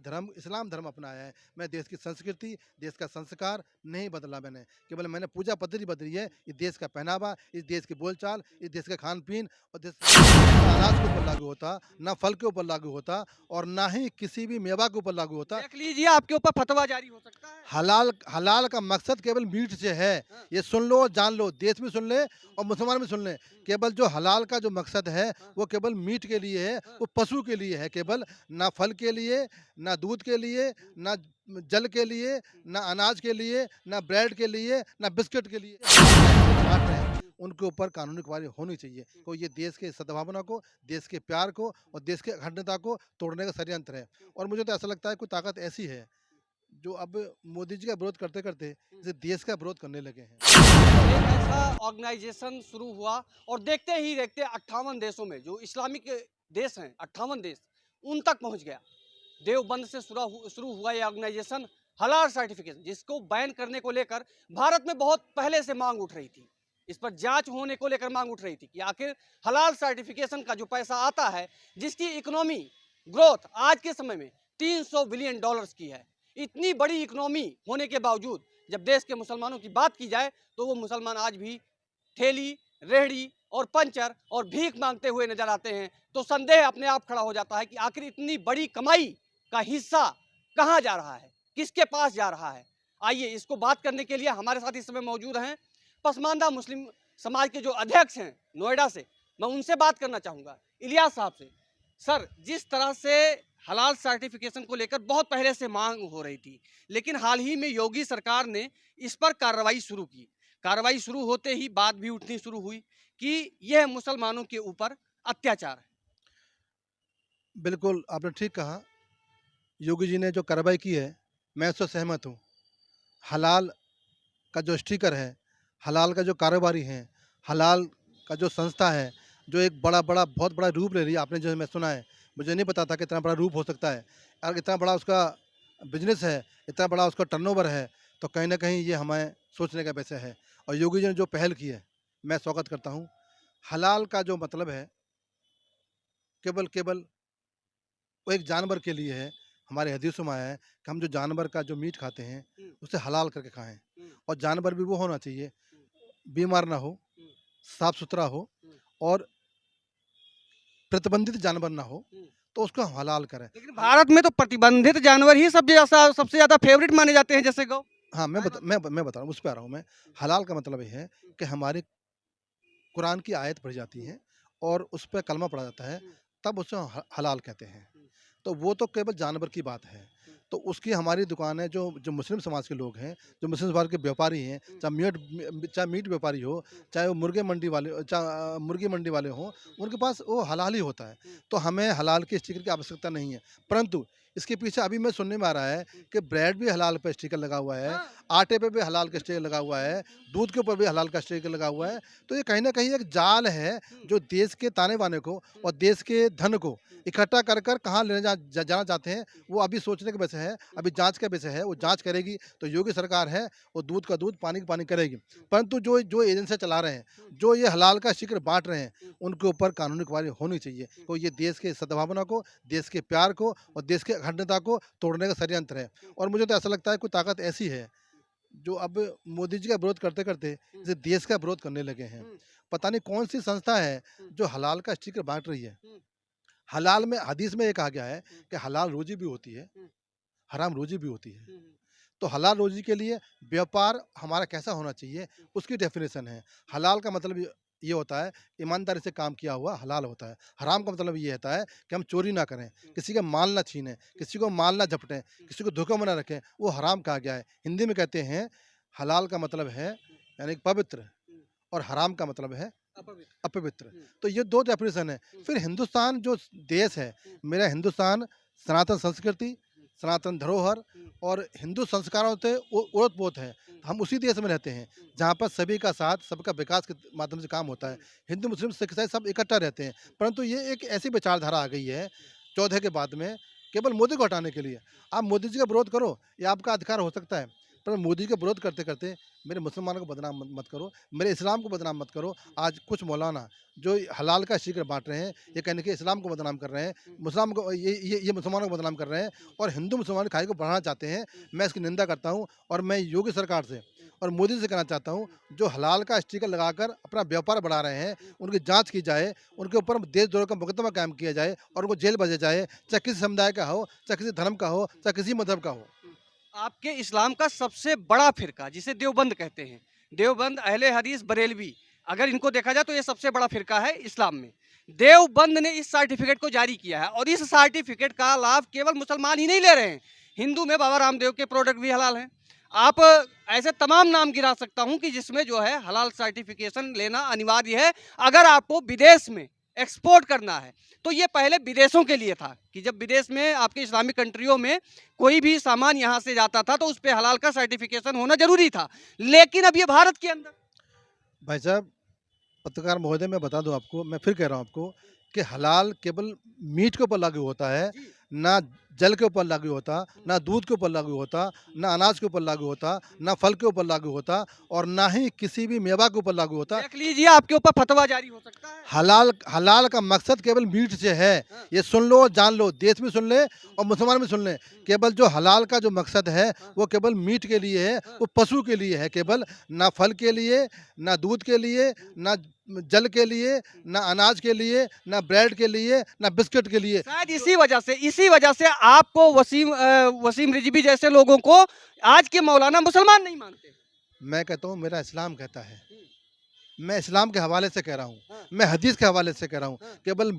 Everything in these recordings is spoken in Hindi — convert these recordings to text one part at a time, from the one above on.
धर्म इस्लाम धर्म अपनाया है। मैं देश की संस्कृति, देश का संस्कार नहीं बदला मैंने, केवल मैंने पूजा पद्धति बदली है। इस देश का पहनावा, इस देश की बोलचाल, इस देश का खान-पीन और देश ना अनाज के ऊपर लागू होता, ना फल के ऊपर लागू होता और ना ही किसी भी मेवा के ऊपर लागू होता। देख लीजिए आपके ऊपर फतवा जारी हो सकता है। हलाल हलाल का मकसद केवल मीट से है। हाँ, ये सुन लो, जान लो, देश में सुन ले और मुसलमान भी सुन लें। केवल जो हलाल का जो मकसद है, हाँ, वो केवल मीट के लिए है, हाँ, वो पशु के लिए है केवल, ना फल के लिए, ना दूध के लिए, ना जल के लिए, ना अनाज के लिए, ना ब्रेड के लिए, ना बिस्किट के लिए। बाँट रहे हैं, उनके ऊपर कानूनी कार्रवाई होनी चाहिए। तो ये देश के सद्भावना को, देश के प्यार को और देश की अखंडता को तोड़ने का षड्यंत्र है। और मुझे तो ऐसा लगता है कोई ताकत ऐसी है जो अब मोदी जी का विरोध करते-करते इस देश का विरोध करने लगे हैं। एक ऐसा ऑर्गेनाइजेशन शुरू हुआ और देखते ही देखते 58 देशों में जो इस्लामिक देश हैं 58 देश उन तक पहुंच गया। देवबंद से शुरू हुआ ये ऑर्गेनाइजेशन हलाल सर्टिफिकेशन जिसको बैन करने को लेकर भारत में बहुत पहले से मांग उठ रही थी। इस पर जांच होने को लेकर मांग उठ रही थी कि आखिर हलाल सर्टिफिकेशन का जो पैसा आता है जिसकी इकोनॉमी ग्रोथ आज के समय में 300 बिलियन डॉलर्स की है। इतनी बड़ी इकोनॉमी होने के बावजूद जब देश के मुसलमानों की बात की जाए तो वो मुसलमान आज भी ठेली, रेहड़ी और पंचर और भीख मांगते हुए नजर आते हैं। तो संदेह अपने आप खड़ा हो जाता है कि आखिर इतनी बड़ी कमाई का हिस्सा कहाँ जा रहा है, किसके पास जा रहा है। आइए इसको बात करने के लिए हमारे साथ इस समय मौजूद हैं पसमानदा मुस्लिम समाज के जो अध्यक्ष हैं नोएडा से। मैं उनसे बात करना चाहूँगा, इलियास साहब से। सर, जिस तरह से हलाल सर्टिफिकेशन को लेकर बहुत पहले से मांग हो रही थी, लेकिन हाल ही में योगी सरकार ने इस पर कार्रवाई शुरू की। कार्रवाई शुरू होते ही बात भी उठनी शुरू हुई कि यह मुसलमानों के ऊपर अत्याचार है। बिल्कुल, आपने ठीक कहा, योगी जी ने जो कार्रवाई की है, मैं उससे सहमत हूँ। हलाल का जो स्टिकर है, हलाल का जो कारोबारी हैं, हलाल का जो संस्था है, जो एक बड़ा-बड़ा बहुत बड़ा रूप ले रही है, आपने जो मैं सुना है, मुझे नहीं पता था कि इतना बड़ा रूप हो सकता है। और इतना बड़ा उसका बिज़नेस है, इतना बड़ा उसका टर्नओवर है, तो कहीं न कहीं ये हमें सोचने का विषय है। और योगी जी ने जो पहल की है, मैं स्वागत करता हूँ। हलाल का जो मतलब है, केवल केवल वो एक जानवर के लिए है। हमारे हदीसों में आया है कि हम जो जानवर का जो मीट खाते हैं, हम्म, उसे हलाल करके खाएँ। हम्म, और जानवर भी वो होना चाहिए, हम्म, बीमार ना हो, हम्म, साफ-सुथरा हो हम्म, और प्रतिबंधित जानवर ना हो, हम्म। तो उसको हम हलाल करें। लेकिन हल भारत में तो प्रतिबंधित जानवर ही सबसे ज्यादा फेवरेट माने जाते हैं, जैसे गौ। हाँ, गाय माता। मैं बता रहा हूँ, उस पे आ रहा हूँ मैं। हलाल का मतलब ये है कि हमारे कुरान की आयत पढ़ी जाती हम्म, है और उस पे कलमा पढ़ा जाता है, हम्म, तब उसे हलाल कहते हैं। हम्म, तो वो तो केवल जानवर की बात है। हम्म, तो उसकी हमारी दुकान है, जो जो मुस्लिम समाज के लोग हैं, जो मुस्लिम समाज के व्यापारी हैं, हम्म, चाहे मीट व्यापारी हो, हम्म, चाहे वो मुर्गी मंडी वाले हों, हम्म, उनके पास वो हलाल ही होता है। हम्म, तो हमें हलाल के स्टिकर की आवश्यकता नहीं है। परंतु इसके पीछे अभी मैं सुनने में आ रहा है हम्म। कि ब्रेड भी हलाल पे स्टिकर लगा हुआ है, हाँ। आटे पे भी हलाल का स्टिकर लगा हुआ है, दूध के ऊपर भी हलाल का स्टिकर लगा हुआ है। तो ये कहीं न कहीं एक जाल है, हम्म, जो देश के ताने-बाने को हम्म, और देश के धन को हम्म, इकट्ठा कर कर कहाँ लेने जाना चाहते हैं, हम्म, वो अभी सोचने का विषय है, अभी जाँच का विषय है। वो हम्म, जाँच करेगी तो योगी सरकार है, वो दूध का दूध, पानी का पानी करेगी। हम्म, परंतु जो जो एजेंसियाँ चला रहे हैं, हम्म, जो ये हलाल का स्टिकर बाँट रहे हैं, हम्म, उनके ऊपर कानूनी कार्रवाई होनी चाहिए। हम्म, तो ये देश के सद्भावना को, देश के प्यार को और देश की अखंडता को तोड़ने का षड्यंत्र है। हम्म, और मुझे तो ऐसा लगता है कोई ताकत ऐसी है, जो अब मोदी जी का विरोध करते-करते हम्म, इस देश का विरोध करने लगे हैं। हम्म, पता नहीं कौन-सी संस्था है, हम्म, जो हलाल का स्टिकर बाँट रही है। हम्म, हलाल में हदीस में ये कहा गया है हम्म, कि हलाल रोज़ी भी होती है, हम्म, हराम रोज़ी भी होती है। हम्म, तो हलाल रोज़ी के लिए व्यापार हमारा कैसा होना चाहिए, हम्म, उसकी डेफ़िनेशन है। हलाल का मतलब ये होता है, ईमानदारी से काम किया हुआ हलाल होता है। हराम का मतलब ये होता है कि हम चोरी ना करें, किसी का माल ना छीनें, किसी को माल ना झपटें, किसी को धोखे में ना रखें, वो हराम कहा गया है। हिंदी में कहते हैं, हलाल का मतलब है यानी कि पवित्र हम्म, और हराम का मतलब है अपवित्र। अपवित्र। हम्म, तो ये 2 डेफ़िनेशन है। हम्म, फिर हिंदुस्तान जो देश है, हम्म, मेरा हिंदुस्तान सनातन संस्कृति, हम्म, सनातन धरोहर हम्म, और हिंदू संस्कारों से ओतप्रोत है। हम्म, हम उसी देश में रहते हैं, हम्म, जहाँ पर सभी का साथ, सबका विकास के माध्यम से काम होता है। हम्म, हिंदू, मुस्लिम, सिख, ईसाई सब इकट्ठा रहते हैं। परंतु ये एक ऐसी विचारधारा आ गई है, 14 के बाद में, केवल मोदी को हटाने के लिए। आप मोदी जी का विरोध करो, ये आपका अधिकार हो सकता है। पर मोदी का विरोध करते करते मेरे मुसलमानों को बदनाम मत करो, मेरे इस्लाम को बदनाम मत करो। आज कुछ मौलाना जो हलाल का शिकर बांट रहे हैं, ये कहने के इस्लाम को बदनाम कर रहे हैं, मुसलमान को ये मुसलमानों को बदनाम कर रहे हैं और हिंदू मुसलमान खाई को बढ़ाना चाहते हैं। मैं इसकी निंदा करता हूँ और मैं योगी सरकार से और मोदी से कहना चाहता हूँ, जो हलाल का स्टिकर लगाकर अपना व्यापार बढ़ा रहे हैं, उनकी जांच की जाए, उनके ऊपर देशद्रोह का मुकदमा कायम किया जाए और उनको जेल भेजा जाए, चाहे किसी समुदाय का हो, चाहे किसी धर्म का हो, चाहे किसी मजहब का हो। आपके इस्लाम का सबसे बड़ा फिरका जिसे देवबंद कहते हैं, देवबंद, अहले हदीस, बरेलवी, अगर इनको देखा जाए तो ये सबसे बड़ा फिरका है इस्लाम में। देवबंद ने इस सर्टिफिकेट को जारी किया है और इस सर्टिफिकेट का लाभ केवल मुसलमान ही नहीं ले रहे हैं, हिंदू में बाबा रामदेव के प्रोडक्ट भी हलाल हैं। आप ऐसे तमाम नाम गिरा सकता हूं कि जिसमें जो है हलाल सर्टिफिकेशन लेना अनिवार्य है अगर आपको विदेश में एक्सपोर्ट करना है। तो ये पहले विदेशों के लिए था कि जब विदेश में आपके इस्लामिक कंट्रियों में कोई भी सामान यहाँ से जाता था तो उस पर हलाल का सर्टिफिकेशन होना जरूरी था, लेकिन अब ये भारत के अंदर। भाई साहब, पत्रकार महोदय, मैं बता दूं आपको, मैं फिर कह रहा हूं आपको कि हलाल केवल मीट के ऊपर लागू होता है, जी। ना जल के ऊपर लागू होता, ना दूध के ऊपर लागू होता, ना अनाज के ऊपर लागू होता, ना फल के ऊपर लागू होता और ना ही किसी भी मेवा के ऊपर लागू होता। देख लीजिए आपके ऊपर फतवा जारी हो सकता है। हलाल हलाल का मकसद केवल मीट से है। हाँ। ये सुन लो, जान लो, देश में सुन ले और मुसलमान भी सुन ले। केवल जो हलाल का जो मकसद है वो केवल मीट के लिए है, वो पशु के लिए है केवल, ना फल के लिए, ना दूध के लिए, ना जल के लिए, ना अनाज के लिए, ना ब्रेड के लिए, ना बिस्किट के लिए। शायद इसी वजह से आपको वसीम रिजवी जैसे लोगों को आज के मौलाना मुसलमान नहीं मानते। मैं कहता हूँ मेरा इस्लाम कहता है, मैं इस्लाम के हवाले से कह रहा हूँ, हाँ। मैं हदीस के हवाले से कह रहा हूँ। हाँ। केवल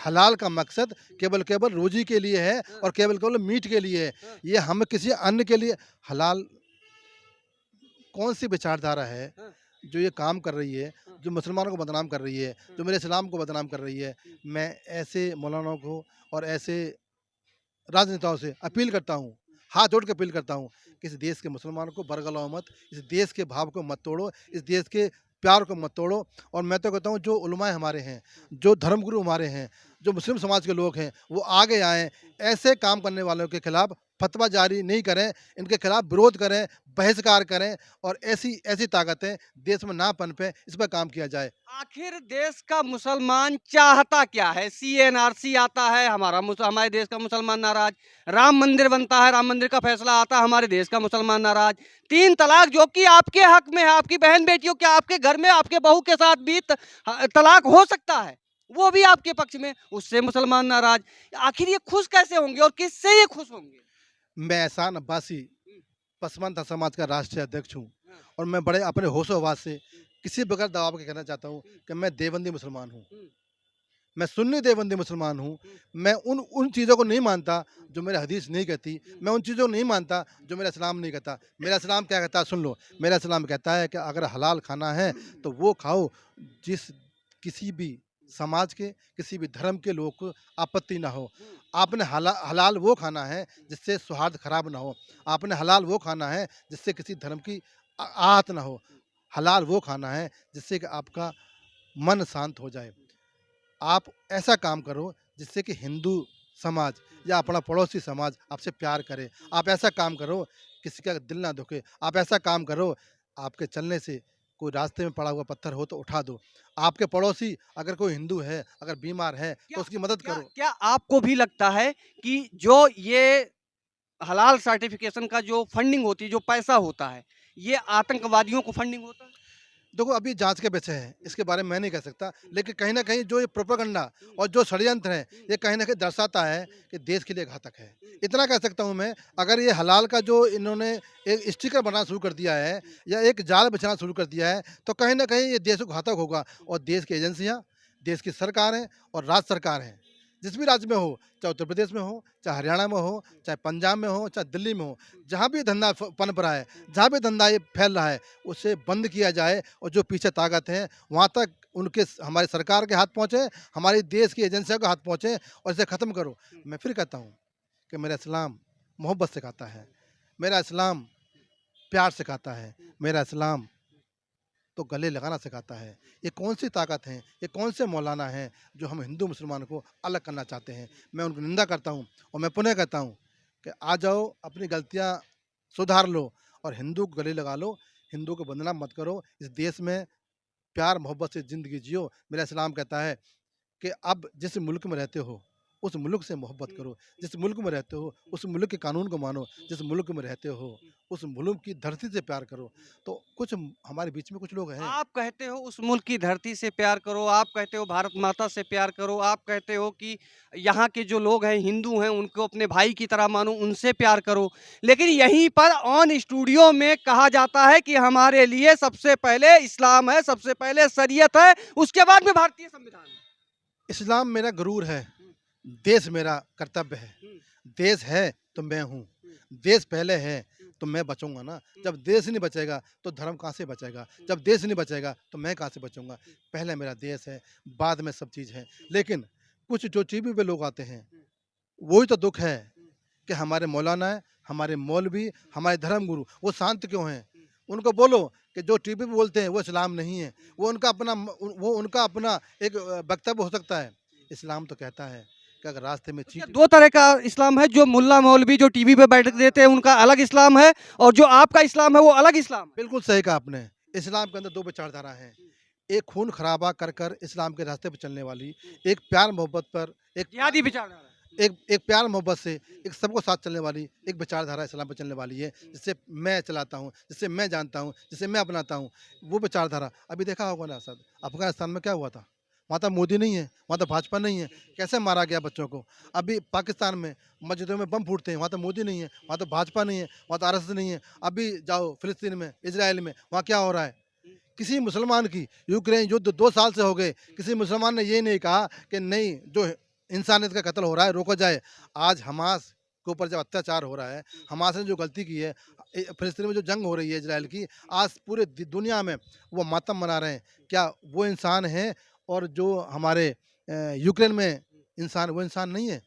हलाल का मकसद केवल केवल रोजी के लिए है और केवल केवल मीट के लिए है। हाँ। ये हम किसी अन्य के लिए हलाल कौन सी विचारधारा है हाँ। जो ये काम कर रही है, हाँ। जो मुसलमानों को बदनाम कर रही है, जो मेरे इस्लाम को बदनाम कर रही है। मैं ऐसे मौलानाओं को और ऐसे राजनेताओं से अपील करता हूँ, हाथ जोड़ के अपील करता हूँ कि इस देश के मुसलमानों को बरगलाओ मत, इस देश के भाव को मत तोड़ो, इस देश के प्यार को मत तोड़ो। और मैं तो कहता हूँ जो उलमाए हमारे हैं, जो धर्मगुरु हमारे हैं, जो मुस्लिम समाज के लोग हैं, वो आगे आएँ, ऐसे काम करने वालों के खिलाफ फतवा जारी नहीं करें, इनके खिलाफ विरोध करें, बहिष्कार करें और ऐसी ऐसी ताकतें देश में ना पनपें, इस पर काम किया जाए। आखिर देश का मुसलमान चाहता क्या है? सीएनआरसी आता है, हमारे देश का मुसलमान नाराज। राम मंदिर बनता है, राम मंदिर का फैसला आता है, हमारे देश का मुसलमान नाराज। 3 तलाक जो कि आपके हक में है, आपकी बहन बेटियों के, आपके घर में आपके बहू के साथ भी तलाक हो सकता है, वो भी आपके पक्ष में, उससे मुसलमान नाराज। आखिर ये खुश कैसे होंगे और किससे ये खुश होंगे? मैं एहसान अब्बासी पसमानदा समाज का राष्ट्रीय अध्यक्ष हूँ और मैं बड़े अपने होशो हवास से किसी बगैर दबाव के कहना चाहता हूँ कि मैं देवबंदी मुसलमान हूँ, मैं सुन्नी देवबंदी मुसलमान हूँ। मैं उन उन चीज़ों को नहीं मानता जो मेरा हदीस नहीं कहती, मैं उन चीज़ों को नहीं मानता जो मेरा इस्लाम नहीं कहता। मेरा इस्लाम क्या कहता है सुन लो, मेरा इस्लाम कहता है कि अगर हलाल खाना है तो वो खाओ जिस किसी भी समाज के, किसी भी धर्म के लोग को आपत्ति ना हो। आपने हलाल वो खाना है जिससे सौहार्द खराब ना हो। आपने हलाल वो खाना है जिससे किसी धर्म की आहत ना हो। हलाल वो खाना है जिससे कि आपका मन शांत हो जाए। आप ऐसा काम करो जिससे कि हिंदू समाज या अपना पड़ोसी समाज आपसे प्यार करे। आप ऐसा काम करो किसी का दिल ना दुखे। आप ऐसा काम करो आपके चलने से कोई रास्ते में पड़ा हुआ पत्थर हो तो उठा दो। आपके पड़ोसी अगर कोई हिंदू है, अगर बीमार है तो क्या उसकी मदद क्या करो। क्या आपको भी लगता है कि जो ये हलाल सर्टिफिकेशन का जो फंडिंग होती है, जो पैसा होता है, ये आतंकवादियों को फंडिंग होता है? देखो अभी जाँच के विषय है, इसके बारे में मैं नहीं कह सकता, लेकिन कहीं न कहीं जो ये प्रोपेगेंडा और जो षड्यंत्र है, ये कहीं न कहीं दर्शाता है कि देश के लिए घातक है। इतना कह सकता हूँ मैं, अगर ये हलाल का जो इन्होंने एक स्टिकर बनाना शुरू कर दिया है या एक जाल बिछाना शुरू कर दिया है, तो कहीं न कहीं ये देश को घातक होगा और देश की एजेंसियाँ, देश की सरकारें और राज्य सरकार हैं, जिस भी राज्य में हो, चाहे उत्तर प्रदेश में हो, चाहे हरियाणा में हो, चाहे पंजाब में हो, चाहे दिल्ली में हो, जहाँ भी धंधा पनप रहा है, जहाँ भी धंधा ये फैल रहा है, उसे बंद किया जाए और जो पीछे ताकत है, वहाँ तक हमारी सरकार के हाथ पहुँचे, हमारे देश की एजेंसियों के हाथ पहुँचे और इसे ख़त्म करो। मैं फिर कहता हूँ कि मेरा इस्लाम मोहब्बत सिखाता है, मेरा इस्लाम प्यार सिखाता है, मेरा इस्लाम तो गले लगाना सिखाता है। ये कौन सी ताकत है, ये कौन से मौलाना हैं जो हम हिंदू मुसलमान को अलग करना चाहते हैं। मैं उनकी निंदा करता हूँ और मैं पुनः कहता हूँ कि आ जाओ अपनी गलतियाँ सुधार लो और हिंदू को गले लगा लो, हिंदू को बदनाम मत करो। इस देश में प्यार मोहब्बत से ज़िंदगी जियो। मेरा इस्लाम कहता है कि अब जिस मुल्क में रहते हो, उस मुल्क से मोहब्बत करो। जिस मुल्क में रहते हो, उस मुल्क के कानून को मानो। जिस मुल्क में रहते हो, उस मुल्क की धरती से प्यार करो। तो कुछ हमारे बीच में कुछ लोग हैं। आप कहते हो उस मुल्क की धरती से प्यार करो, आप कहते हो भारत माता से प्यार करो, आप कहते हो कि यहाँ के जो लोग हैं, हिंदू हैं, उनको अपने भाई की तरह मानो, उनसे प्यार करो। लेकिन यहीं पर ऑन स्टूडियो में कहा जाता है कि हमारे लिए सबसे पहले इस्लाम है, सबसे पहले शरीयत है, उसके बाद में भारतीय संविधान है। इस्लाम मेरा गुरूर है, हुँ, देश मेरा कर्तव्य है। हुँ, देश है तो मैं हूँ, हुँ, देश पहले है हुँ, तो मैं बचूँगा ना। हुँ, जब देश नहीं बचेगा तो धर्म कहाँ से बचेगा? हुँ, जब देश नहीं बचेगा तो मैं कहाँ से बचूँगा? हुँ, पहले मेरा देश है, बाद में सब चीज़ है। हुँ, लेकिन कुछ जो टीवी पे लोग आते हैं, हुँ, वही तो दुःख है हुँ, कि हमारे मौलाना हैं, हमारे मौलवी, हुँ, हमारे धर्मगुरु, वो शांत क्यों हैं? हुँ, उनको बोलो कि जो टीवी पे बोलते हैं वो इस्लाम नहीं है। हुँ, वो उनका अपना एक वक्तव्य हो सकता है। इस्लाम तो कहता है कि अगर रास्ते में तो क्या चीज़ 2 तरह का इस्लाम है, जो मुल्ला मौलवी जो टीवी पे बैठ के देते हैं, उनका अलग इस्लाम है और जो आपका इस्लाम है, वो अलग इस्लाम है? बिल्कुल सही कहा आपने। इस्लाम के अंदर 2 विचारधारा हैं। हुँ, एक खून खराबा कर इस्लाम के रास्ते पे चलने वाली, हुँ, एक प्यार मोहब्बत पर, जिहादी विचारधारा। एक प्यार मोहब्बत से, हुँ, एक सबको साथ चलने वाली एक विचारधारा इस्लाम पे चलने वाली है, हुँ, जिसे मैं चलाता हूँ, जिसे मैं जानता हूँ, जिसे मैं अपनाता हूँ। वो विचारधारा अभी देखा होगा ना सर, अफ़गानिस्तान में क्या हुआ था? वहाँ तो मोदी नहीं है, वहाँ तो भाजपा नहीं है, कैसे मारा गया बच्चों को। अभी पाकिस्तान में मस्जिदों में बम फूटते हैं, वहाँ तो मोदी नहीं है, वहाँ तो भाजपा नहीं है, वहाँ तो आरएसएस नहीं है। अभी जाओ फ़िलिस्तीन में, इज़राइल में, वहाँ क्या हो रहा है? हुँ, किसी मुसलमान की यूक्रेन युद्ध 2 साल से हो गए, किसी मुसलमान ने ये नहीं कहा कि नहीं, जो इंसानियत का कत्ल हो रहा है रोका जाए। आज हमास के ऊपर जब अत्याचार हो रहा है, हुँ, हमास ने जो गलती की है, फ़िलिस्तीन में जो जंग हो रही है इज़राइल की, आज पूरे दुनिया में वो मातम मना रहे हैं। क्या वो इंसान हैं? और जो हमारे यूक्रेन में इंसान, वो इंसान नहीं है?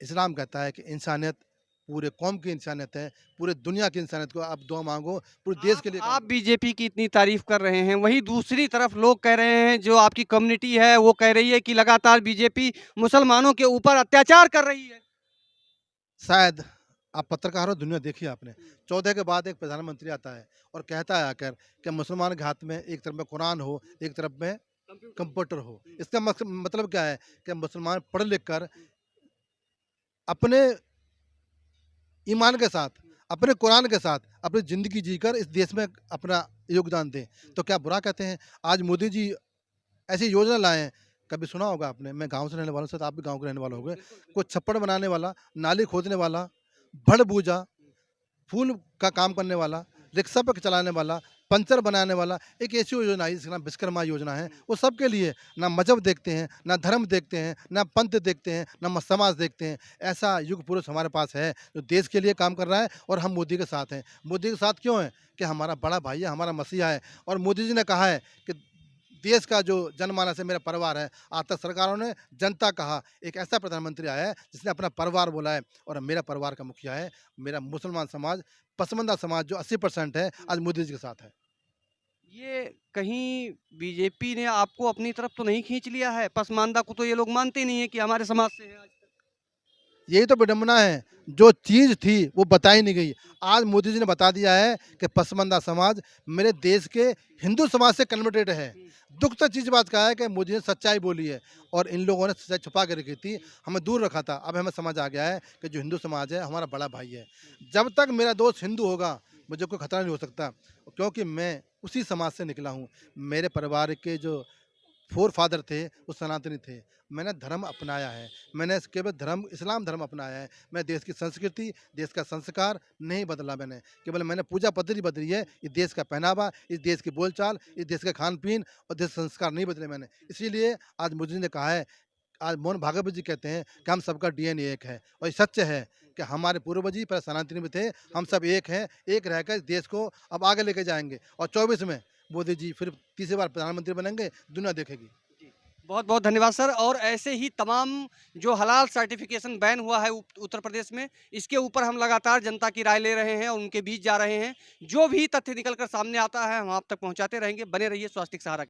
इस्लाम कहता है कि इंसानियत पूरे कौम की इंसानियत है, पूरे दुनिया की इंसानियत को आप दुआ मांगो, पूरे देश के लिए काम आप करो। बीजेपी की इतनी तारीफ़ कर रहे हैं, वहीं दूसरी तरफ लोग कह रहे हैं, जो आपकी कम्युनिटी है, वो कह रही है कि लगातार बीजेपी मुसलमानों के ऊपर अत्याचार कर रही है। शायद आप पत्रकार हो, दुनिया देखी आपने। हुँ, 14 के बाद एक प्रधानमंत्री आता है और कहता है आकर कि मुसलमान के हाथ में एक तरफ में कुरान हो, एक तरफ में कंप्यूटर। कंप्यूटर हो। हुँ, इसका मतलब क्या है कि मुसलमान पढ़ लिख कर हुँ, अपने ईमान के साथ, हुँ, अपने कुरान के साथ, अपनी ज़िंदगी जीकर इस देश में अपना योगदान दें। हुँ, तो क्या बुरा कहते हैं? आज मोदी जी ऐसी योजना लाए हैं, कभी सुना होगा आपने, मैं गाँव से रहने वाला हूँ, शायद आप भी गाँव के रहने वाले हुँ, होंगे। बिल्कुल, कोई बिल्कुल। छप्पड़ बनाने वाला, नाली खोदने वाला, भड़-बूजा, हुँ, फूल का काम करने वाला, हुँ, रिक्शा पे चलाने वाला, पंचर बनाने वाला, एक ऐसी योजना आई जिसका नाम विश्वकर्मा योजना है। हुँ, वो सबके लिए, ना मज़हब देखते हैं, ना धर्म देखते हैं, ना पंथ देखते हैं, ना समाज देखते हैं। ऐसा युग पुरुष हमारे पास है जो देश के लिए काम कर रहा है और हम मोदी के साथ हैं। मोदी के साथ क्यों हैं? कि हमारा बड़ा भाई है, हमारा मसीहा है और मोदी जी ने कहा है कि देश का जो जनमानस है मेरा परिवार है। आज तक सरकारों ने जनता कहा, एक ऐसा प्रधानमंत्री आया है जिसने अपना परिवार बोला है और मेरा परिवार का मुखिया है, मेरा मुसलमान समाज, पसमानदा समाज जो 80% है, हुँ। आज मोदी जी के साथ है। ये कहीं बीजेपी ने आपको अपनी तरफ तो नहीं खींच लिया है? पसमानदा को तो ये लोग मानते ही नहीं है कि हमारे समाज से हैं आज तक। यही तो विडंबना है, हुँ, जो चीज़ थी वो बताई नहीं गई। हुँ, आज मोदी जी ने बता दिया है हुँ, कि पसमानदा समाज मेरे देश के हिंदू समाज से कन्वर्टेड है। हुँ, दुःख तो चीज़ बात का है कि मोदी ने सच्चाई बोली है हुँ, और इन लोगों ने सच्चाई छुपा के रखी थी, हुँ, हमें दूर रखा था। अब हमें समझ आ गया है कि जो हिंदू समाज है हमारा बड़ा भाई है। हुँ, जब तक मेरा दोस्त हिंदू होगा, हुँ, मुझे कोई खतरा नहीं हो सकता, क्योंकि मैं उसी समाज से निकला हूँ। मेरे परिवार के जो फ़ोर फादर थे, वो सनातनी थे। मैंने धर्म अपनाया है। मैंने केवल धर्म इस्लाम धर्म अपनाया है। मैं देश की संस्कृति, देश का संस्कार नहीं बदला मैंने। केवल मैंने पूजा पद्धति बदली है। इस देश का पहनावा, इस देश की बोलचाल, इस देश के खान-पीन और देश संस्कार नहीं बदले मैंने। इसीलिए आज मोदी जी ने कहा है, आज मोहन भागवत जी कहते हैं कि हम सबका डीएनए एक है और ये सत्य है कि हमारे पूर्वज ही पहले सनातनी में थे। हम सब एक हैं, एक रहकर इस देश को अब आगे लेके जाएँगे और 24 में मोदी जी फिर तीसरी बार प्रधानमंत्री बनेंगे, दुनिया देखेगी। जी। बहुत-बहुत धन्यवाद सर और ऐसे ही तमाम जो हलाल सर्टिफ़िकेशन बैन हुआ है उत्तर प्रदेश में, इसके ऊपर हम लगातार जनता की राय ले रहे हैं और उनके बीच जा रहे हैं। जो भी तथ्य निकल कर सामने आता है, हम आप तक पहुँचाते रहेंगे। बने रहिए स्वास्तिक सहारा के